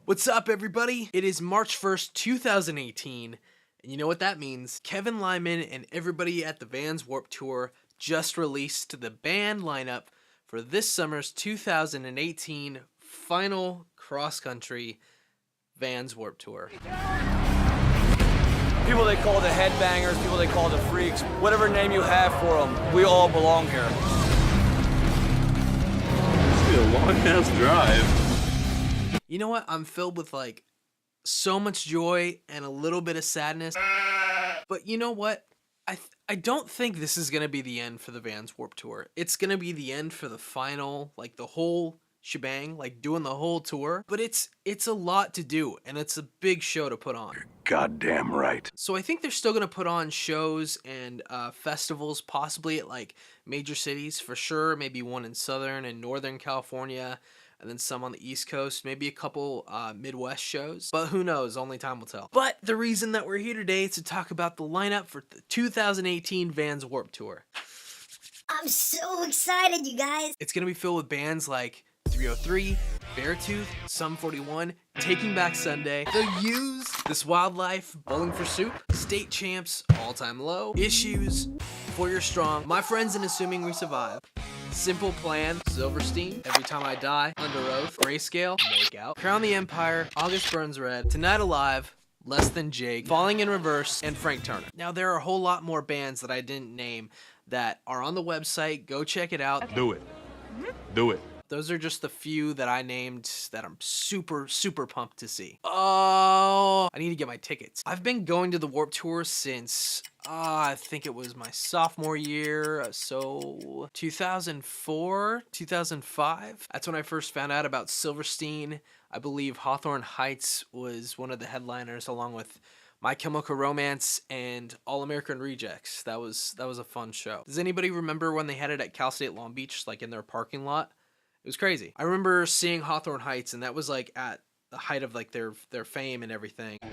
What's up, everybody? It is March 1st, 2018, and you know what that means. Kevin Lyman and everybody at the Vans Warped Tour just released the band lineup for this summer's 2018 final cross-country Vans Warped Tour. People they call the headbangers, people they call the freaks, whatever name you have for them, we all belong here. It's gonna be a long-ass drive. You know what? I'm filled with like so much joy and a little bit of sadness. But you know what? I don't think this is gonna be the end for the Vans Warped Tour. It's gonna be the end for the final, like the whole shebang, like doing the whole tour. But it's a lot to do, and it's a big show to put on. You're goddamn right. So I think they're still gonna put on shows and festivals, possibly at like major cities for sure. Maybe one in Southern and Northern California, and then some on the East Coast, maybe a couple Midwest shows. But who knows? Only time will tell. But the reason that we're here today is to talk about the lineup for the 2018 Vans Warped Tour. I'm so excited, you guys. It's gonna be filled with bands like 303, Beartooth, Sum 41, Taking Back Sunday, The Used, This Wildlife, Bowling for Soup, State Champs, All Time Low, Issues, For Your Strong, My Friends and Assuming We Survive, Simple Plan, Silverstein, Every Time I Die, Under Oath, Grayscale, Makeout, Crown the Empire, August Burns Red, Tonight Alive, Less Than Jake, Falling in Reverse, and Frank Turner. Now there are a whole lot more bands that I didn't name that are on the website. Go check it out. Do it. Do it. Those are just the few that I named that I'm super, super pumped to see. Oh, I need to get my tickets. I've been going to the Warped Tour since, I think it was my sophomore year, so 2004, 2005. That's when I first found out about Silverstein. I believe Hawthorne Heights was one of the headliners, along with My Chemical Romance and All American Rejects. That was a fun show. Does anybody remember when they had it at Cal State Long Beach, like in their parking lot? It was crazy. I remember seeing Hawthorne Heights, and that was like at the height of like their fame and everything. I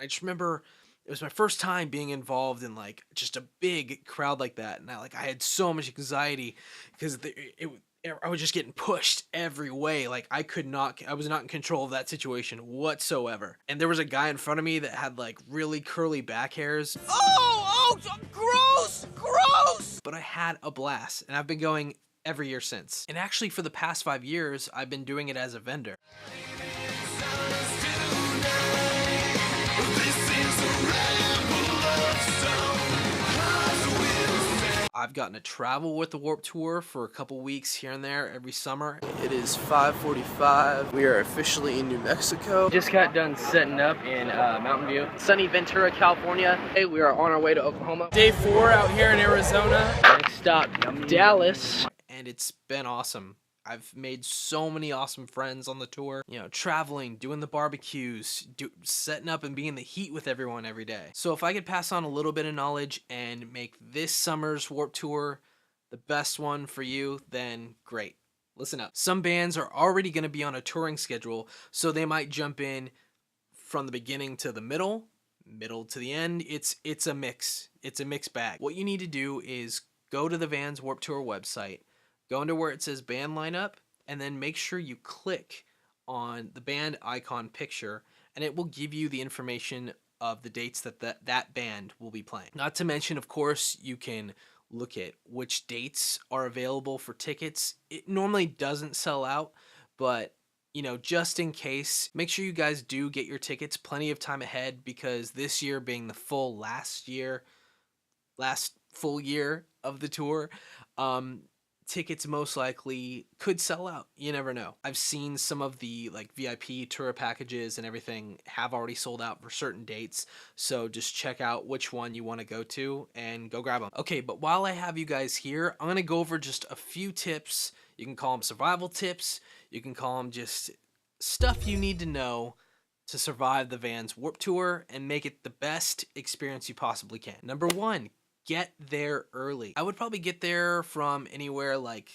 just remember it was my first time being involved in like just a big crowd like that, and I had so much anxiety because I was just getting pushed every way. Like I was not in control of that situation whatsoever. And there was a guy in front of me that had like really curly back hairs. Oh, gross, gross! But I had a blast, and I've been going every year since. And actually for the past 5 years, I've been doing it as a vendor. I've gotten to travel with the Warped Tour for a couple weeks here and there every summer. It is 5:45. We are officially in New Mexico. Just got done setting up in Mountain View. Sunny Ventura, California. Hey, we are on our way to Oklahoma. Day 4 out here in Arizona. Next stop, Dallas. And it's been awesome. I've made so many awesome friends on the tour. You know, traveling, doing the barbecues, setting up and being in the heat with everyone every day. So if I could pass on a little bit of knowledge and make this summer's Warped Tour the best one for you, then great. Listen up. Some bands are already going to be on a touring schedule, so they might jump in from the beginning to the middle to the end. It's a mix. It's a mixed bag. What you need to do is go to the Vans Warped Tour website, go into where it says band lineup, and then make sure you click on the band icon picture, and it will give you the information of the dates that band will be playing. Not to mention, of course, you can look at which dates are available for tickets. It normally doesn't sell out, but you know, just in case, make sure you guys do get your tickets plenty of time ahead, because this year being the last full year of the tour, tickets most likely could sell out. You never know. I've seen some of the like VIP tour packages and everything have already sold out for certain dates, so just check out which one you want to go to and go grab them. Okay, but while I have you guys here, I'm going to go over just a few tips. You can call them survival tips. You can call them just stuff you need to know to survive the Vans Warped Tour and make it the best experience you possibly can. Number 1, get there early. I would probably get there from anywhere like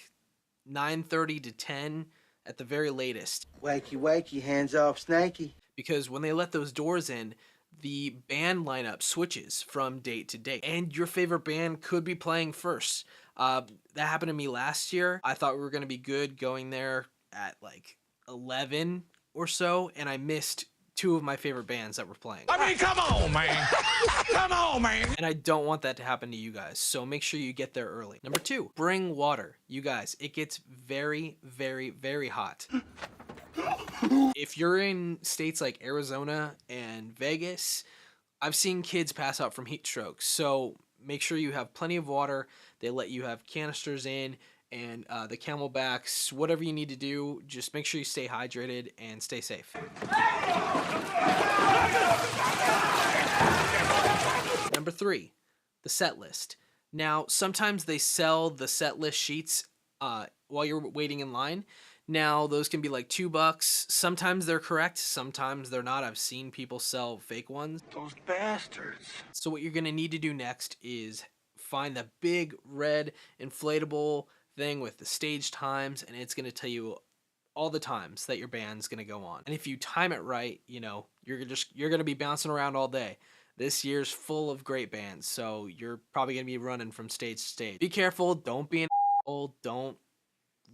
9:30 to 10 at the very latest. Wakey, wakey, hands off, snakey. Because when they let those doors in, the band lineup switches from date to date, and your favorite band could be playing first. That happened to me last year. I thought we were going to be good going there at like 11 or so, and I missed 2 of my favorite bands that were playing. I mean, come on, man. Come on, man. And I don't want that to happen to you guys, so make sure you get there early. Number 2, bring water. You guys, it gets very, very, very hot. If you're in states like Arizona and Vegas, I've seen kids pass out from heat strokes, so make sure you have plenty of water. They let you have canisters in, and the Camelbacks, whatever you need to do, just make sure you stay hydrated and stay safe. Number 3, the set list. Now, sometimes they sell the set list sheets while you're waiting in line. Now, those can be like $2. Sometimes they're correct, sometimes they're not. I've seen people sell fake ones. Those bastards. So what you're gonna need to do next is find the big red inflatable thing with the stage times, and it's gonna tell you all the times that your band's gonna go on. And if you time it right, you know, you're gonna be bouncing around all day. This year's full of great bands, so you're probably gonna be running from stage to stage. Be careful, don't be an asshole, don't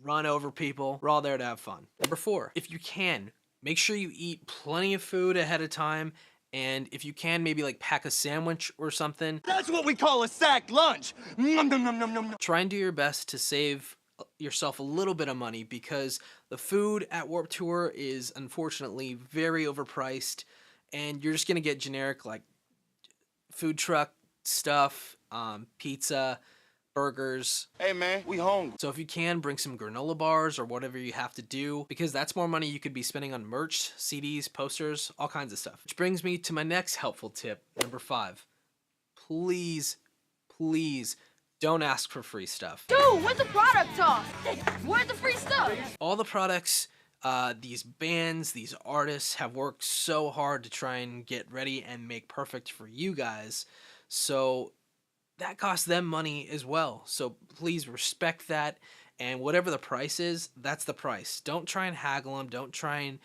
run over people. We're all there to have fun. Number 4, if you can, make sure you eat plenty of food ahead of time, and if you can, maybe like pack a sandwich or something. That's what we call a sack lunch. Nom, nom, nom, nom, nom. Try and do your best to save yourself a little bit of money, because the food at Warped Tour is unfortunately very overpriced, and you're just gonna get generic like food truck stuff, pizza, burgers. Hey, man, we hungry. So if you can, bring some granola bars or whatever you have to do, because that's more money you could be spending on merch, CDs, posters, all kinds of stuff. Which brings me to my next helpful tip, number 5. Please, please don't ask for free stuff. Dude, where's the product talk? Where's the free stuff? All the products, these bands, these artists have worked so hard to try and get ready and make perfect for you guys. So that costs them money as well. So please respect that, and whatever the price is, that's the price. Don't try and haggle them. Don't try and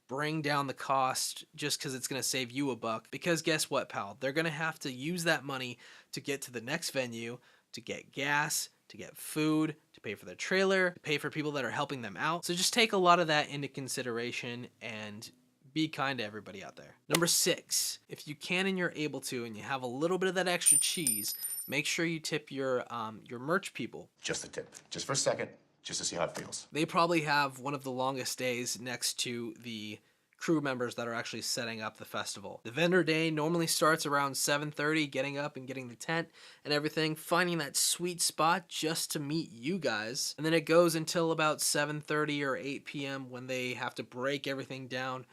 bring down the cost just because it's going to save you a buck, because guess what, pal? They're going to have to use that money to get to the next venue, to get gas, to get food, to pay for their trailer, to pay for people that are helping them out. So just take a lot of that into consideration and be kind to everybody out there. Number 6, if you can and you're able to, and you have a little bit of that extra cheese, make sure you tip your merch people. Just a tip, just for a second, just to see how it feels. They probably have one of the longest days next to the crew members that are actually setting up the festival. The vendor day normally starts around 7:30, getting up and getting the tent and everything, finding that sweet spot just to meet you guys. And then it goes until about 7:30 or 8 p.m. when they have to break everything down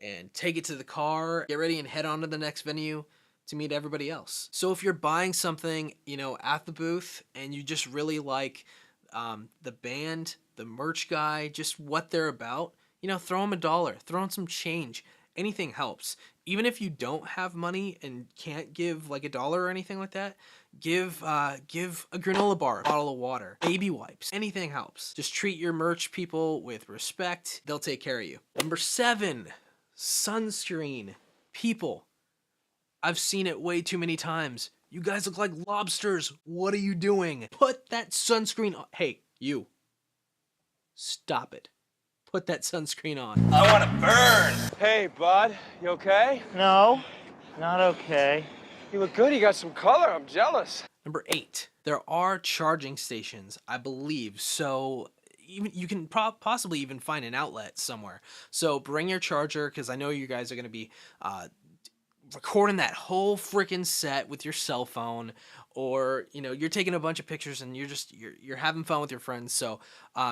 and take it to the car, get ready and head on to the next venue to meet everybody else. So if you're buying something, you know, at the booth and you just really like the band, the merch guy, just what they're about, you know, throw them $1, throw them some change. Anything helps. Even if you don't have money and can't give like $1 or anything like that, give a granola bar, a bottle of water, baby wipes, anything helps. Just treat your merch people with respect. They'll take care of you. Number 7, sunscreen. People, I've seen it way too many times. You guys look like lobsters. What are you doing? Put that sunscreen on. Hey, you. Stop it. Put that sunscreen on. I want to burn. Hey, bud, you okay? No, not okay. You look good. You got some color. I'm jealous. Number 8, there are charging stations, I believe. So even you can possibly even find an outlet somewhere. So bring your charger, because I know you guys are going to be recording that whole freaking set with your cell phone, or you know, you're taking a bunch of pictures and you're having fun with your friends. So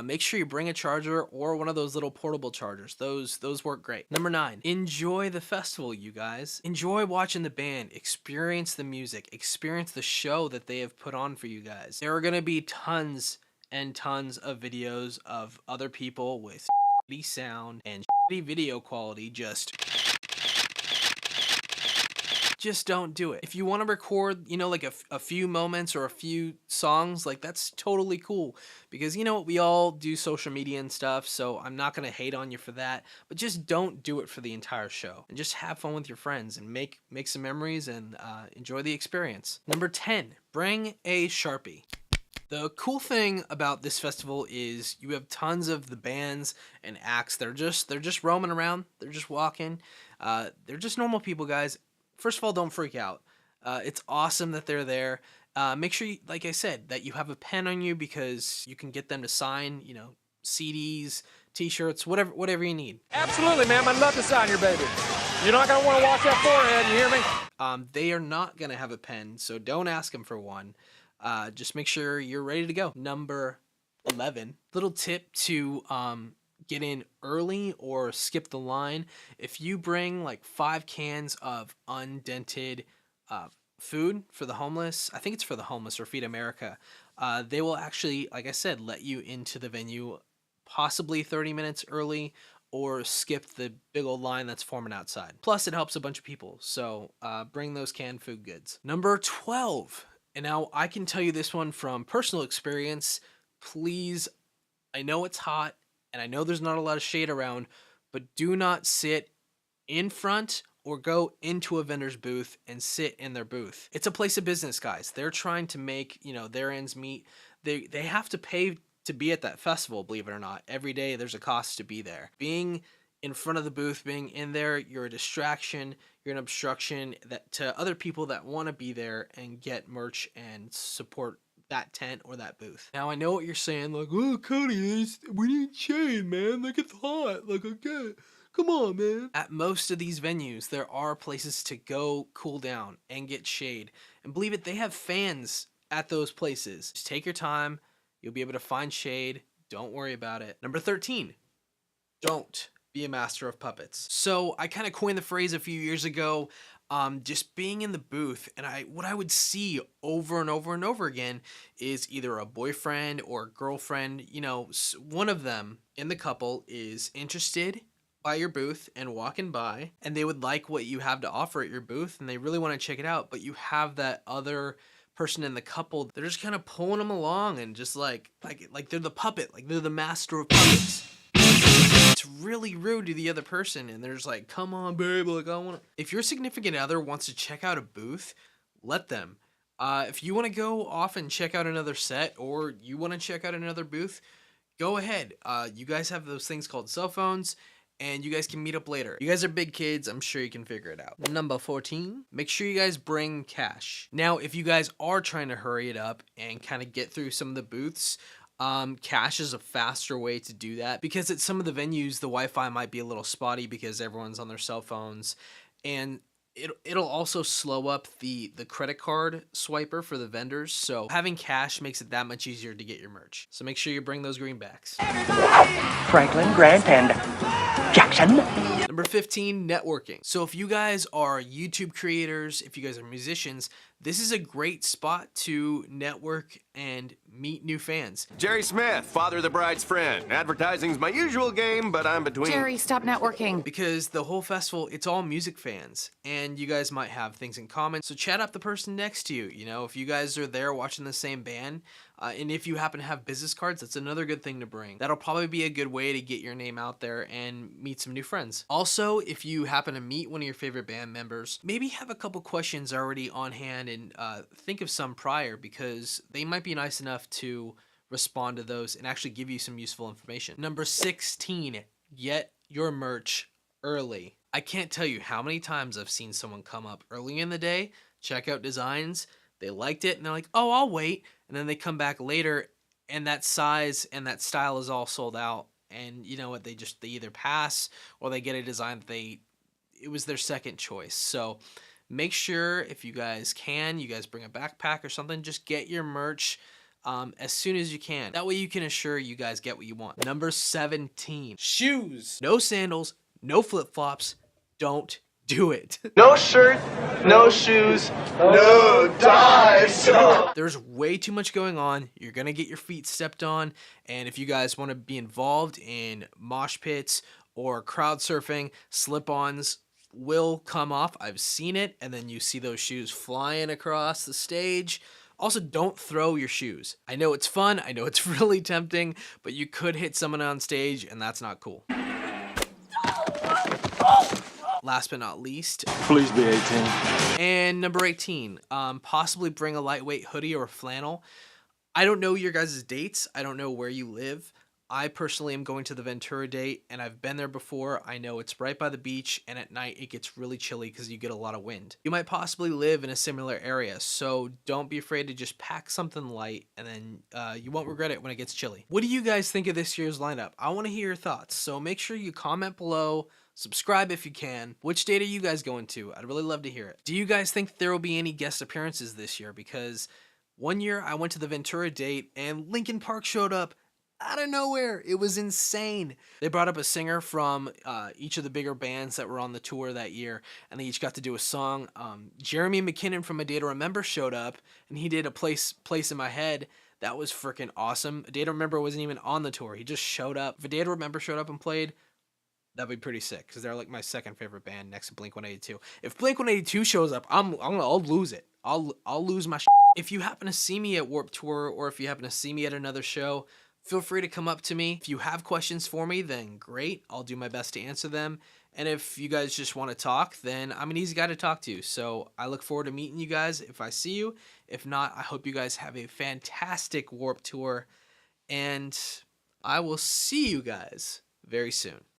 make sure you bring a charger or one of those little portable chargers. Those work great. Number 9, enjoy the festival, you guys. Enjoy watching the band, experience the music, experience the show that they have put on for you guys. There are going to be tons and tons of videos of other people with shitty sound and shitty video quality. Just don't do it. If you want to record, you know, like a few moments or a few songs, like that's totally cool, because you know, we all do social media and stuff, so I'm not going to hate on you for that, but just don't do it for the entire show, and just have fun with your friends and make some memories and enjoy the experience. Number 10, bring a Sharpie. The cool thing about this festival is you have tons of the bands and acts. They're just roaming around. They're just walking. They're just normal people, guys. First of all, don't freak out. It's awesome that they're there. Make sure, like I said, that you have a pen on you because you can get them to sign, CDs, T-shirts, whatever you need. Absolutely, ma'am. I'd love to sign your baby. You're not going to want to wash that forehead, you hear me? They are not going to have a pen, so don't ask them for one. Just make sure you're ready to go. Number 11. Little tip to get in early or skip the line. If you bring like 5 cans of undented food for the homeless, I think it's for the homeless or Feed America, they will actually, like I said, let you into the venue possibly 30 minutes early or skip the big old line that's forming outside. Plus, it helps a bunch of people, so bring those canned food goods. Number 12. And now I can tell you this one from personal experience. Please, I know it's hot and I know there's not a lot of shade around, but do not sit in front or go into a vendor's booth and sit in their booth. It's a place of business, guys. They're trying to make, their ends meet. They have to pay to be at that festival, believe it or not. Every day there's a cost to be there. Being in front of the booth, being in there, you're a distraction, you're an obstruction to other people that want to be there and get merch and support that tent or that booth. Now I know what you're saying, like, oh Cody, we need shade, man. Like, it's hot. Like, okay, come on, man. At most of these venues, there are places to go cool down and get shade. And believe it, they have fans at those places. Just take your time. You'll be able to find shade. Don't worry about it. Number 13, don't be a master of puppets. So I kind of coined the phrase a few years ago, just being in the booth, and what I would see over and over and over again is either a boyfriend or a girlfriend, one of them in the couple is interested by your booth and walking by, and they would like what you have to offer at your booth, and they really want to check it out, but you have that other person in the couple, they're just kind of pulling them along and just like they're the puppet, like they're the master of puppets. It's really rude to the other person, and they're just like, come on, babe, like, I want to. If your significant other wants to check out a booth, let them. If you want to go off and check out another set, or you want to check out another booth, go ahead. You guys have those things called cell phones, and you guys can meet up later. You guys are big kids. I'm sure you can figure it out. Number 14, make sure you guys bring cash. Now, if you guys are trying to hurry it up and kind of get through some of the booths, cash is a faster way to do that, because at some of the venues, the Wi-Fi might be a little spotty because everyone's on their cell phones, and it'll also slow up the credit card swiper for the vendors. So having cash makes it that much easier to get your merch. So make sure you bring those greenbacks. Franklin, Grant, and Jackson. Number 15, networking. So if you guys are YouTube creators, if you guys are musicians, this is a great spot to network and meet new fans. Jerry Smith, father of the bride's friend. Advertising's my usual game, but I'm between... Jerry, stop networking. Because the whole festival, it's all music fans, and you guys might have things in common. So chat up the person next to you, if you guys are there watching the same band, and if you happen to have business cards, that's another good thing to bring. That'll probably be a good way to get your name out there and meet some new friends. Also, if you happen to meet one of your favorite band members, maybe have a couple questions already on hand and think of some prior, because they might be nice enough to respond to those and actually give you some useful information. Number 16, get your merch early. I can't tell you how many times I've seen someone come up early in the day, check out designs, they liked it, and they're like, oh, I'll wait. And then they come back later, and that size and that style is all sold out. And you know what? They either pass or they get a design that it was their second choice. So make sure, if you guys bring a backpack or something, just get your merch as soon as you can. That way you can assure you guys get what you want. Number 17, shoes. No sandals, no flip-flops. Don't do it. No shirt, no shoes, no dives. There's way too much going on. You're gonna get your feet stepped on, and if you guys want to be involved in mosh pits or crowd surfing, slip-ons will come off. I've seen it, and then you see those shoes flying across the stage. Also, don't throw your shoes. I know it's fun, I know it's really tempting, but you could hit someone on stage, and that's not cool. Last but not least, Please be 18. and number 18, possibly bring a lightweight hoodie or flannel. I don't know your guys' dates. I don't know where you live. I personally am going to the Ventura date, and I've been there before. I know it's right by the beach, and at night it gets really chilly because you get a lot of wind. You might possibly live in a similar area, so don't be afraid to just pack something light, and then you won't regret it when it gets chilly. What do you guys think of this year's lineup? I want to hear your thoughts, so make sure you comment below. Subscribe if you can. Which date are you guys going to? I'd really love to hear it. Do you guys think there will be any guest appearances this year? Because one year I went to the Ventura date and Linkin Park showed up out of nowhere. It was insane. They brought up a singer from each of the bigger bands that were on the tour that year, and they each got to do a song. Jeremy McKinnon from A Day to Remember showed up, and he did a place in My Head. That was freaking awesome. A Day to Remember wasn't even on the tour. He just showed up. If A Day to Remember showed up and played, that'd be pretty sick, because they're like my second favorite band next to Blink-182. If Blink-182 shows up, I'll lose it. I'll lose my shit. If you happen to see me at Warped Tour, or if you happen to see me at another show, feel free to come up to me. If you have questions for me, then great. I'll do my best to answer them. And if you guys just want to talk, then I'm an easy guy to talk to. So I look forward to meeting you guys if I see you. If not, I hope you guys have a fantastic Warped Tour. And I will see you guys very soon.